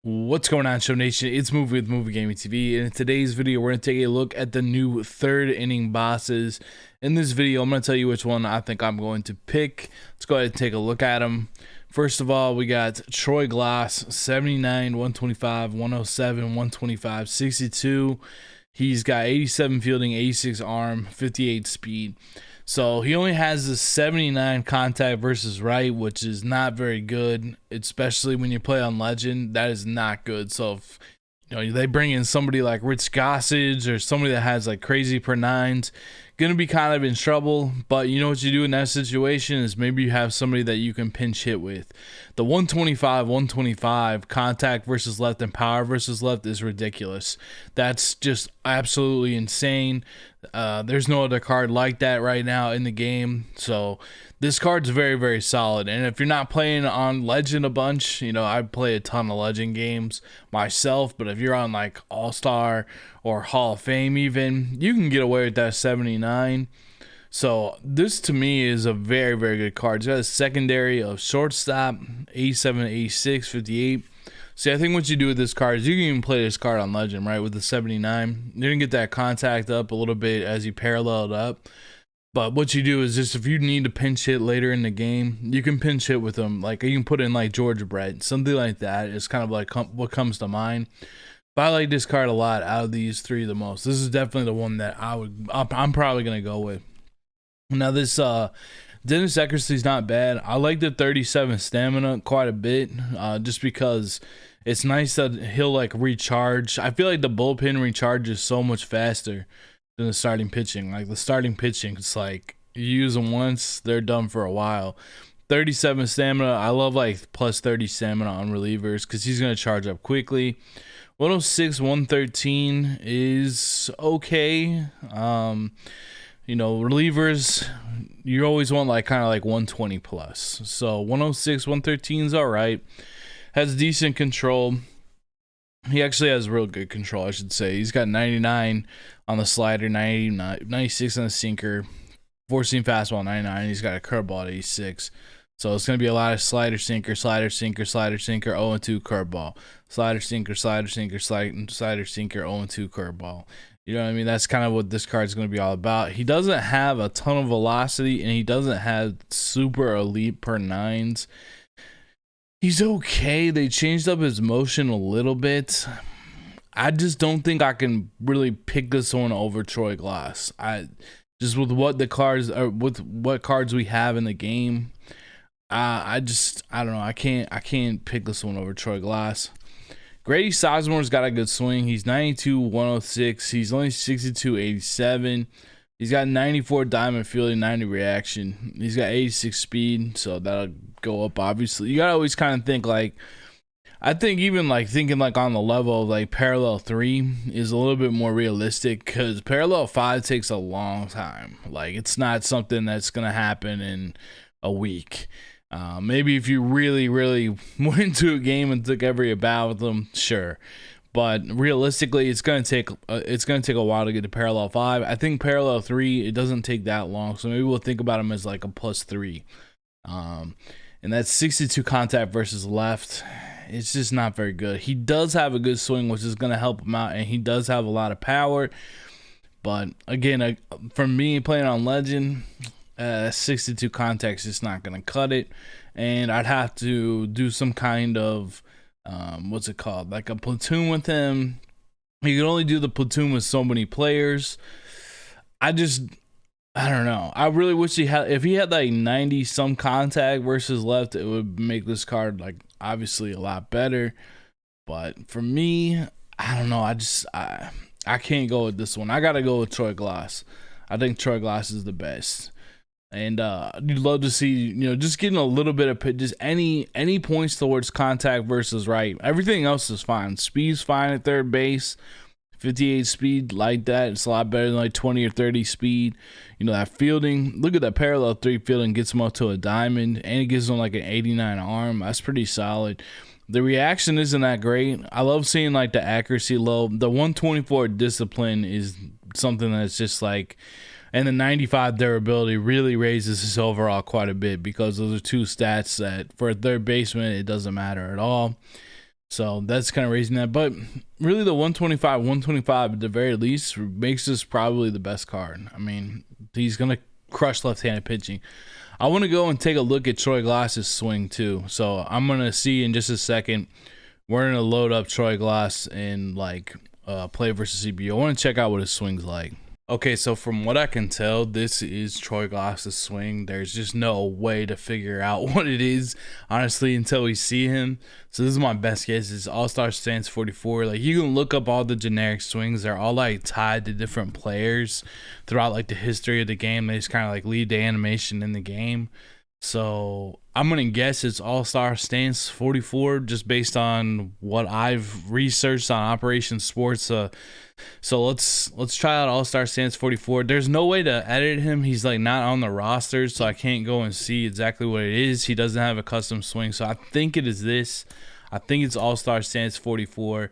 What's going on, Show Nation? It's Movie with Movie Gaming TV, and in today's video, we're going to take a look at the new third inning bosses. In this video, I'm going to tell you which one I think I'm going to pick. Let's go ahead and take a look at them. First of all, we got Troy Glaus, 79, 125, 107, 125, 62. He's got 87 fielding, 86 arm, 58 speed. So he only has a 79 contact versus right, which is not very good, especially when you play on Legend. That is not good. So if they bring in somebody like Rich Gossage or somebody that has like crazy per nines, gonna be kind of in trouble. But you know what you do in that situation is maybe you have somebody that you can pinch hit with. The 125 contact versus left and power versus left is ridiculous. That's just absolutely insane. There's no other card like that right now in the game. So this card's very, very solid. And if you're not playing on Legend a bunch, I play a ton of Legend games myself, but if you're on like All-Star or Hall of Fame even, you can get away with that 79. So this to me is a very, very good card. It's got a secondary of shortstop, 87, 86, 58. See, I think what you do with this card is you can even play this card on Legend, right, with the 79. You're going to get that contact up a little bit as you parallel it up. But what you do is just if you need to pinch hit later in the game, you can pinch hit with them. Like you can put in like Georgia Brett, something like that. It's kind of like what comes to mind. But I like this card a lot out of these three the most. This is definitely the one that I'm probably going to go with. Now this Dennis Eckersley's not bad. I like the 37 stamina quite a bit, just because it's nice that he'll like recharge. I feel like the bullpen recharges so much faster than the starting pitching. Like the starting pitching, it's like you use them once, they're done for a while. 37 stamina, I love like plus 30 stamina on relievers because he's gonna charge up quickly. 106, 113 is okay. Relievers, you always want like kind of like 120 plus. So 106, 113 is all right. Has decent control. He actually has real good control, I should say. He's got 99 on the slider, 96 on the sinker, 4-seam fastball, 99. He's got a curveball at 86. So it's going to be a lot of slider, sinker, 0-2 curveball. Slider, sinker, 0-2 curveball. You know what I mean? That's kind of what this card is going to be all about. He doesn't have a ton of velocity, and he doesn't have super elite per nines. He's okay. They changed up his motion a little bit. I just don't think I can really pick this one over Troy Glaus. With what cards we have in the game. I don't know. I can't pick this one over Troy Glaus. Grady Sizemore's got a good swing. He's 92, 106. He's only 62, 87. He's got 94 diamond fielding, 90 reaction. He's got 86 speed, so that'll go up, obviously. You got to always kind of think like, I think even like thinking like on the level of like Parallel 3 is a little bit more realistic because Parallel 5 takes a long time. Like it's not something that's going to happen in a week. Maybe if you really, really went into a game and took every at bat with them, sure. But realistically, it's gonna take a while to get to Parallel 5. I think Parallel 3 it doesn't take that long, so maybe we'll think about him as like a +3. And that's 62 contact versus left. It's just not very good. He does have a good swing, which is gonna help him out, and he does have a lot of power. But again, for me playing on Legend, 62 contacts is not going to cut it, and I'd have to do some kind of what's it called, like a platoon with him. You can only do the platoon with so many players. I don't know. I really wish if he had like 90 some contact versus left, it would make this card like obviously a lot better. But for me, I don't know. I can't go with this one. I gotta go with Troy Glaus. I think Troy Glaus is the best. And you'd love to see, just getting a little bit of just any points towards contact versus right. Everything else is fine. Speed's fine at third base. 58 speed, like that. It's a lot better than like 20 or 30 speed. That fielding. Look at that Parallel 3 fielding gets him up to a diamond, and it gives him like an 89 arm. That's pretty solid. The reaction isn't that great. I love seeing like the accuracy low. The 124 discipline is something that's just like. And the 95 durability really raises his overall quite a bit because those are two stats that for a third baseman, it doesn't matter at all. So that's kind of raising that. But really, the 125 at the very least makes this probably the best card. I mean, he's going to crush left-handed pitching. I want to go and take a look at Troy Glaus's swing too. So I'm going to see in just a second. We're going to load up Troy Glaus in like play versus CPU. I want to check out what his swing's like. Okay, so from what I can tell, this is Troy Glaus's swing. There's just no way to figure out what it is, honestly, until we see him. So this is my best guess. It's All-Star Stance 44. Like, you can look up all the generic swings. They're all like tied to different players throughout like the history of the game. They just kind of like lead the animation in the game. So I'm gonna guess it's All-Star Stance 44 just based on what I've researched on Operation Sports. So let's try out All-Star Stance 44. There's no way to edit him. He's like not on the roster, so I can't go and see exactly what it is. He doesn't have a custom swing, so I think it is this. I think it's All-Star Stance 44.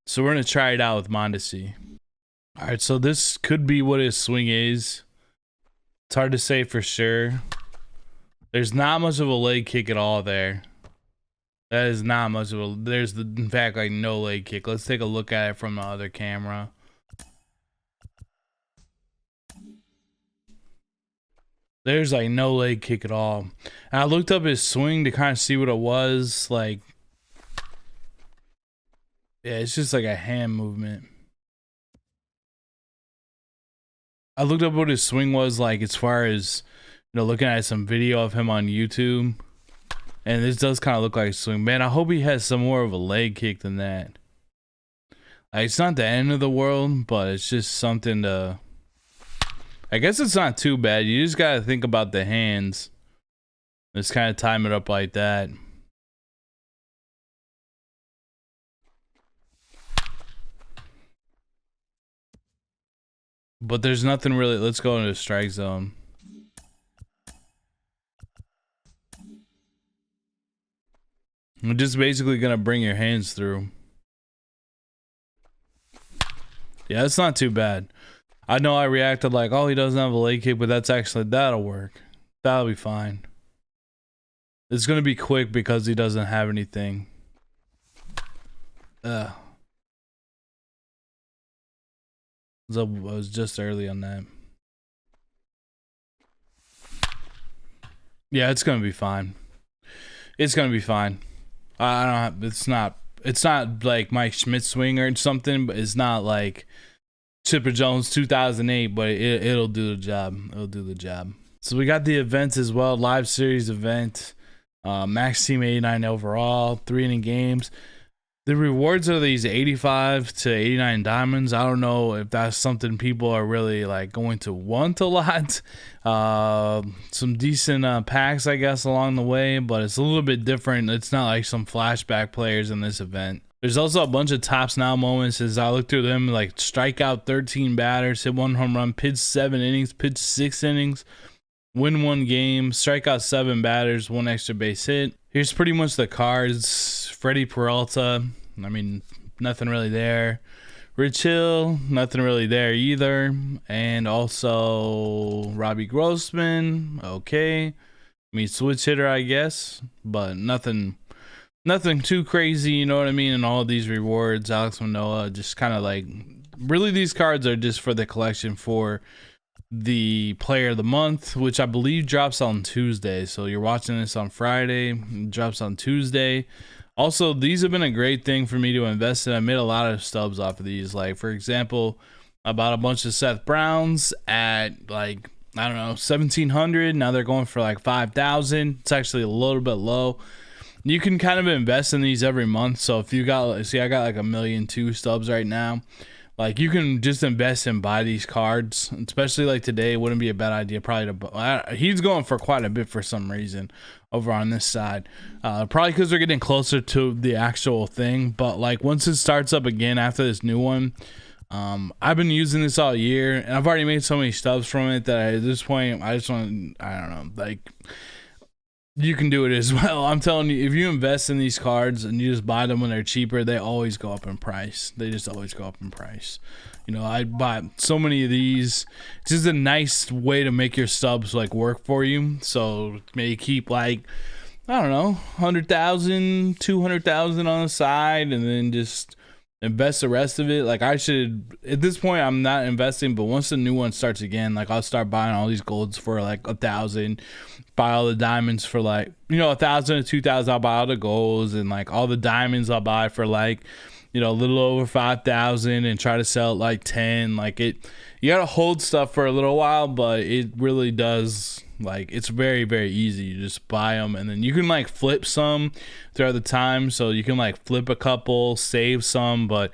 So we're gonna try it out with Mondesi. All right, so this could be what his swing is. It's hard to say for sure. There's not much of a leg kick at all there. That is not much of a... There's, in fact, like no leg kick. Let's take a look at it from the other camera. There's like no leg kick at all. And I looked up his swing to kind of see what it was. Like, yeah, it's just like a hand movement. I looked up what his swing was like as far as... looking at some video of him on YouTube, and this does kind of look like a swing. Man, I hope he has some more of a leg kick than that. Like, it's not the end of the world, but it's just something to... I guess it's not too bad. You just gotta think about the hands. Just kind of time it up like that. But there's nothing really... Let's go into the strike zone. We're just basically gonna bring your hands through. Yeah, it's not too bad. I know I reacted like, oh, he doesn't have a leg kick, but that'll work. That'll be fine. It's gonna be quick because he doesn't have anything. I was just early on that. Yeah, it's gonna be fine. It's gonna be fine. I don't have, it's not like Mike Schmidt's swing or something, but it's not like Chipper Jones 2008, but it'll do the job. It'll do the job. So we got the events as well, live series event, max team 89 overall, 3-inning games. The rewards are these 85 to 89 diamonds. I don't know if that's something people are really like going to want a lot. Some decent packs, I guess, along the way, but it's a little bit different. It's not like some flashback players in this event. There's also a bunch of tops now moments as I look through them, like strike out 13 batters, hit 1 home run, pitch 7 innings, pitch 6 innings, win 1 game, strike out 7 batters, 1 extra base hit. Here's pretty much the cards. Freddie Peralta, I mean, nothing really there. Rich Hill, nothing really there either. And also Robbie Grossman, okay. I mean, switch hitter, I guess, but nothing too crazy, you know what I mean? And all of these rewards, Alex Manoah, just kind of like, really these cards are just for the collection for the player of the month, which I believe drops on Tuesday. So you're watching this on Friday, it drops on Tuesday. Also, these have been a great thing for me to invest in. I made a lot of stubs off of these. Like, for example, I bought a bunch of Seth Browns at, like, I don't know, 1,700. Now they're going for, like, 5,000. It's actually a little bit low. You can kind of invest in these every month. So if you got, see, I got, like, 1.2 million stubs right now. Like, you can just invest and buy these cards, especially like today. It wouldn't be a bad idea probably to. He's going for quite a bit for some reason over on this side. Probably because they're getting closer to the actual thing. But like once it starts up again after this new one, I've been using this all year, and I've already made so many stubs from it that at this point I just want. I don't know, like. You can do it as well. I'm telling you, if you invest in these cards and you just buy them when they're cheaper, they always go up in price. They just always go up in price. You know, I buy so many of these. It's just a nice way to make your stubs like work for you. So maybe keep like I don't know, 100,000, 200,000 on the side, and then just invest the rest of it. Like, I should, at this point, I'm not investing, but once the new one starts again, like, I'll start buying all these golds for like 1,000, buy all the diamonds for like, 1,000 to 2,000. I'll buy all the golds, and like all the diamonds I'll buy for like, a little over 5,000, and try to sell it like 10. Like, you gotta hold stuff for a little while, but it really does. Like, it's very, very easy. You just buy them, and then you can like flip some throughout the time. So you can like flip a couple, save some, but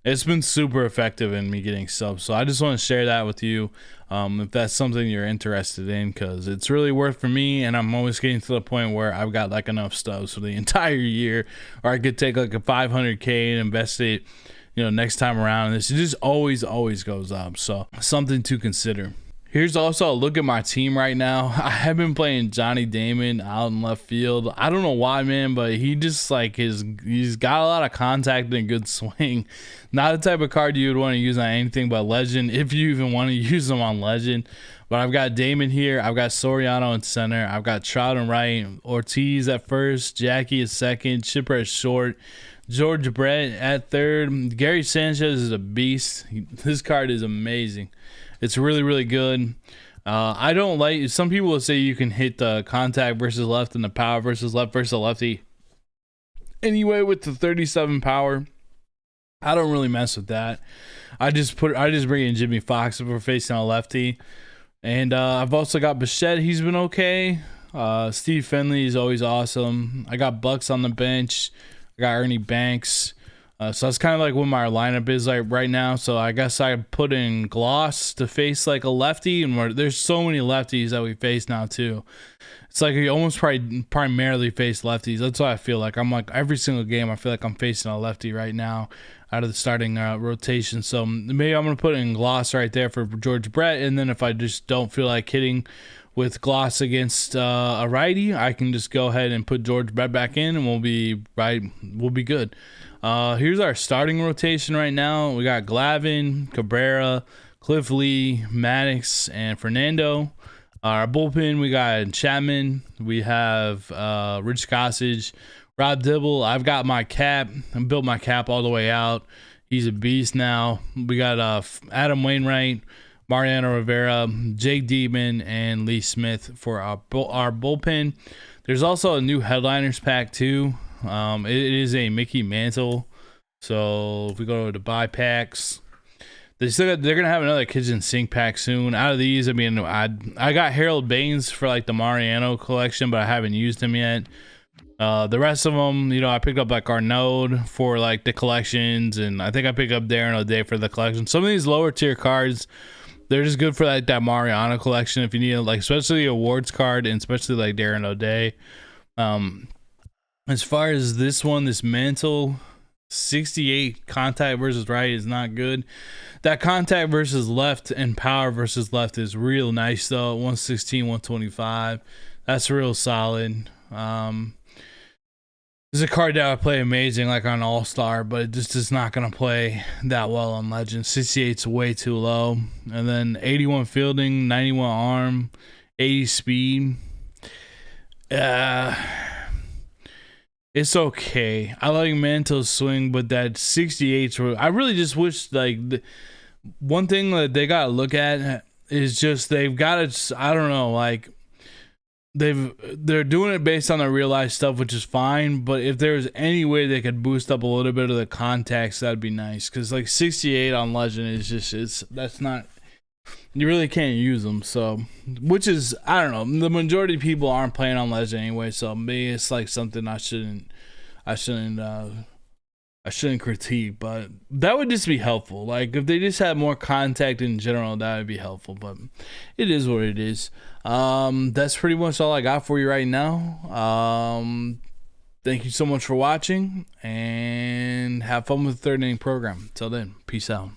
it's been super effective in me getting subs. So I just want to share that with you, if that's something you're interested in, because it's really worth for me. And I'm always getting to the point where I've got like enough stubs for the entire year, or I could take like a 500K and invest it, next time around. And this just always goes up. So something to consider. Here's also a look at my team right now. I have been playing Johnny Damon out in left field. I don't know why, man, but he just like he's got a lot of contact and a good swing. Not the type of card you would want to use on anything but Legend, if you even want to use them on Legend. But I've got Damon here. I've got Soriano in center. I've got Trout in right. Ortiz at first. Jackie is second. Chipper at short. George Brett at third. Gary Sanchez is a beast. This card is amazing. It's really, really good. I don't like, some people will say you can hit the contact versus left and the power versus lefty. Anyway, with the 37 power, I don't really mess with that. I just bring in Jimmy Fox if we're facing a lefty. And I've also got Bichette. He's been okay. Steve Finley is always awesome. I got Bucks on the bench. I got Ernie Banks. So that's kind of like what my lineup is like right now. So I guess I put in Glaus to face like a lefty, and there's so many lefties that we face now too. It's like you almost primarily face lefties. That's why I feel like I'm like every single game I feel like I'm facing a lefty right now out of the starting rotation. So maybe I'm gonna put in Glaus right there for George Brett, and then if I just don't feel like hitting with Glaus against a righty, I can just go ahead and put George Brett back in, and we'll be good. Here's our starting rotation right now. We got Glavine, Cabrera, Cliff Lee, Maddox, and Fernando. Our bullpen, we got Chapman. We have Rich Gossage, Rob Dibble. I've got my cap. I built my cap all the way out. He's a beast now. We got Adam Wainwright, Mariano Rivera, Jake Diekman, and Lee Smith for our bullpen. There's also a new headliners pack too. It is a Mickey Mantle. So if we go to buy packs, they're gonna have another kitchen sink pack soon. Out of these, I mean, I got Harold Baines for like the Mariano collection, but I haven't used him yet. The rest of them, I picked up like Arnaud for like the collections, and I think I picked up Darren O'Day for the collection. Some of these lower tier cards, they're just good for like that Mariano collection if you need like, especially the awards card, and especially like Darren O'Day. As far as this one, this Mantle 68 contact versus right is not good. That contact versus left and power versus left is real nice though. 116, 125. That's real solid. This is a card that would play amazing like on All-Star, but it just is not going to play that well on Legend. 68's way too low. And then 81 fielding, 91 arm, 80 speed. It's okay. I like Mantle's swing, but that 68's, I really just wish like one thing that they got to look at is just they've got to, I don't know, like they're doing it based on the real life stuff, which is fine, but if there's any way they could boost up a little bit of the contacts, that'd be nice, because like 68 on Legend is just, that's not, you really can't use them. So, which is, I don't know, the majority of people aren't playing on Legend anyway, so maybe it's like something I shouldn't critique, but that would just be helpful. Like if they just had more contact in general, that would be helpful, but it is what it is. That's pretty much all I got for you right now. Thank you so much for watching, and have fun with the third inning program. Till then, peace out.